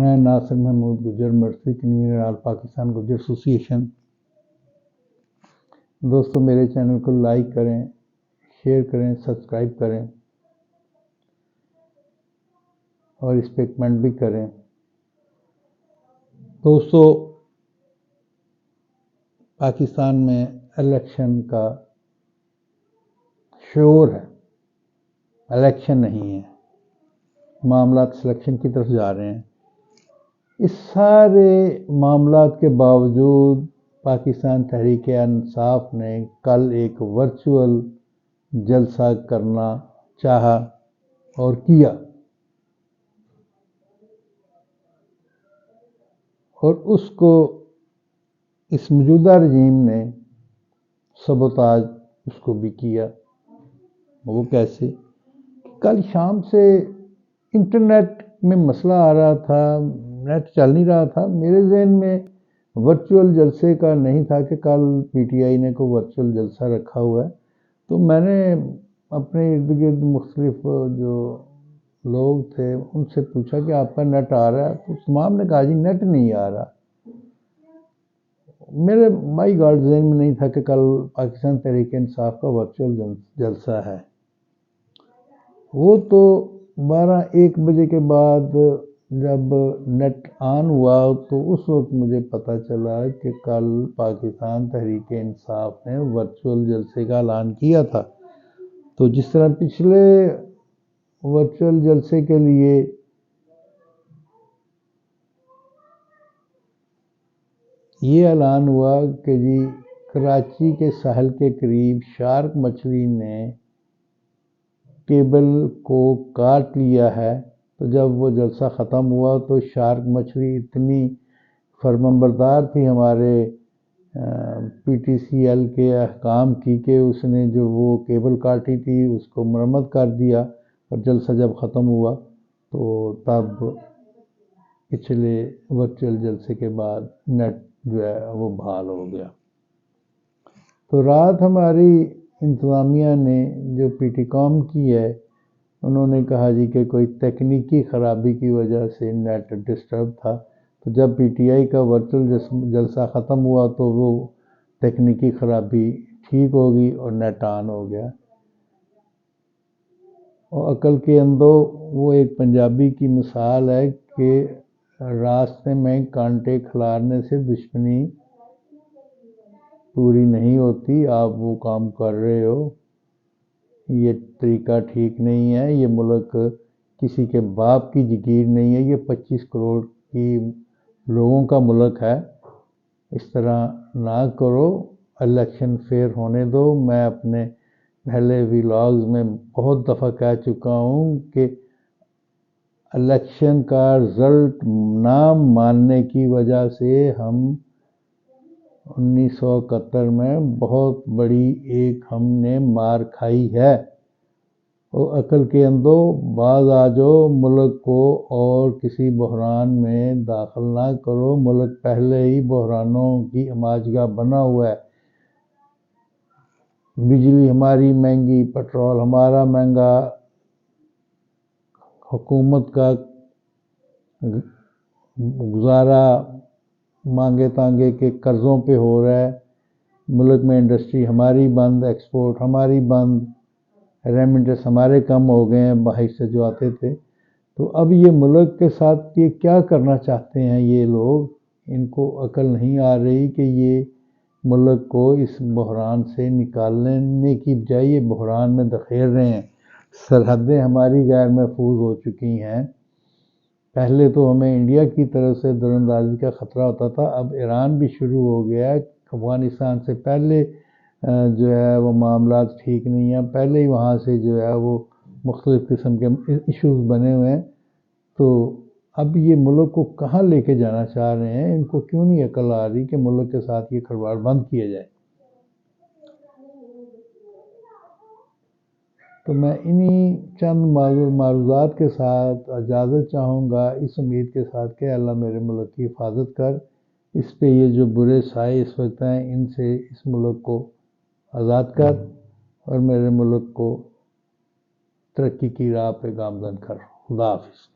میں ناصر محمود گجر مرثی کنوینر آل پاکستان گجر ایسوسی ایشن۔ دوستو میرے چینل کو لائک کریں، شیئر کریں، سبسکرائب کریں اور اس پہ کمنٹ بھی کریں۔ دوستو پاکستان میں الیکشن کا شعور ہے، الیکشن نہیں ہے، معاملات سلیکشن کی طرف جا رہے ہیں۔ اس سارے معاملات کے باوجود پاکستان تحریک انصاف نے کل ایک ورچوئل جلسہ کرنا چاہا اور کیا، اور اس کو اس موجودہ رجیم نے سبوتاج اس کو بھی کیا۔ وہ کیسے؟ کل شام سے انٹرنیٹ میں مسئلہ آ رہا تھا، نیٹ چل نہیں رہا تھا۔ میرے ذہن میں ورچوئل جلسے کا نہیں تھا کہ کل پی ٹی آئی نے کوئی ورچوئل جلسہ رکھا ہوا ہے، تو میں نے اپنے ارد گرد مختلف جو لوگ تھے ان سے پوچھا کہ آپ کا نیٹ آ رہا ہے؟ تو تمام نے کہا جی نیٹ نہیں آ رہا۔ میرے مائی گاڈ ذہن میں نہیں تھا کہ کل پاکستان تحریک انصاف کا ورچوئل جلسہ ہے۔ وہ تو 12-1 بجے کے بعد جب نیٹ آن ہوا تو اس وقت مجھے پتہ چلا کہ کل پاکستان تحریک انصاف نے ورچوئل جلسے کا اعلان کیا تھا۔ تو جس طرح پچھلے ورچوئل جلسے کے لیے یہ اعلان ہوا کہ جی کراچی کے ساحل کے قریب شارک مچھلی نے کیبل کو کاٹ لیا ہے۔ تو جب وہ جلسہ ختم ہوا تو شارک مچھلی اتنی فرمانبردار تھی ہمارے پی ٹی سی ایل کے احکام کی کہ اس نے جو وہ کیبل کاٹی تھی اس کو مرمت کر دیا، اور جلسہ جب ختم ہوا تو تب پچھلے ورچوئل جلسے کے بعد نیٹ جو ہے وہ بحال ہو گیا۔ تو رات ہماری انتظامیہ نے جو پی ٹی کام کی ہے انہوں نے کہا جی کہ کوئی تکنیکی خرابی کی وجہ سے نیٹ ڈسٹرب تھا۔ تو جب پی ٹی آئی کا ورچوئل جلسہ ختم ہوا تو وہ تکنیکی خرابی ٹھیک ہو گئی اور نیٹ آن ہو گیا۔ اور عقل کے اندھو وہ ایک پنجابی کی مثال ہے کہ راستے میں کانٹے کھلارنے سے دشمنی پوری نہیں ہوتی۔ آپ وہ کام کر رہے ہو، یہ طریقہ ٹھیک نہیں ہے، یہ ملک کسی کے باپ کی جگیر نہیں ہے، یہ 25 کروڑ کی لوگوں کا ملک ہے۔ اس طرح نہ کرو، الیکشن فیئر ہونے دو۔ میں اپنے پہلے ویلاگز میں بہت دفعہ کہہ چکا ہوں کہ الیکشن کا رزلٹ نہ ماننے کی وجہ سے ہم 1971 میں بہت بڑی ایک ہم نے مار کھائی ہے۔ اور عقل کے اندھو باز آ جاؤ، ملک کو اور کسی بحران میں داخل نہ کرو۔ ملک پہلے ہی بحرانوں کی ہماجگاہ بنا ہوا ہے۔ بجلی ہماری مہنگی، پٹرول ہمارا مہنگا، حکومت کا گزارا مانگے تانگے کے قرضوں پہ ہو رہا ہے، ملک میں انڈسٹری ہماری بند، ایکسپورٹ ہماری بند، ریمیٹنس ہمارے کم ہو گئے ہیں باہر سے جو آتے تھے۔ تو اب یہ ملک کے ساتھ یہ کیا کرنا چاہتے ہیں یہ لوگ؟ ان کو عقل نہیں آ رہی کہ یہ ملک کو اس بحران سے نکالنے کی بجائے یہ بحران میں دھکیل رہے ہیں۔ سرحدیں ہماری غیر محفوظ ہو چکی ہیں۔ پہلے تو ہمیں انڈیا کی طرف سے دراندازی کا خطرہ ہوتا تھا، اب ایران بھی شروع ہو گیا ہے۔ افغانستان سے پہلے جو ہے وہ معاملات ٹھیک نہیں ہیں، پہلے ہی وہاں سے جو ہے وہ مختلف قسم کے ایشوز بنے ہوئے ہیں۔ تو اب یہ ملک کو کہاں لے کے جانا چاہ رہے ہیں؟ ان کو کیوں نہیں عقل آ رہی کہ ملک کے ساتھ یہ کھلواڑ بند کیا جائے؟ تو میں انہی چند معروضات کے ساتھ اجازت چاہوں گا، اس امید کے ساتھ کہ اللہ میرے ملک کی حفاظت کر، اس پہ یہ جو برے سائے اس وقت ہیں ان سے اس ملک کو آزاد کر، اور میرے ملک کو ترقی کی راہ پہ گامزن کر۔ خدا حافظ۔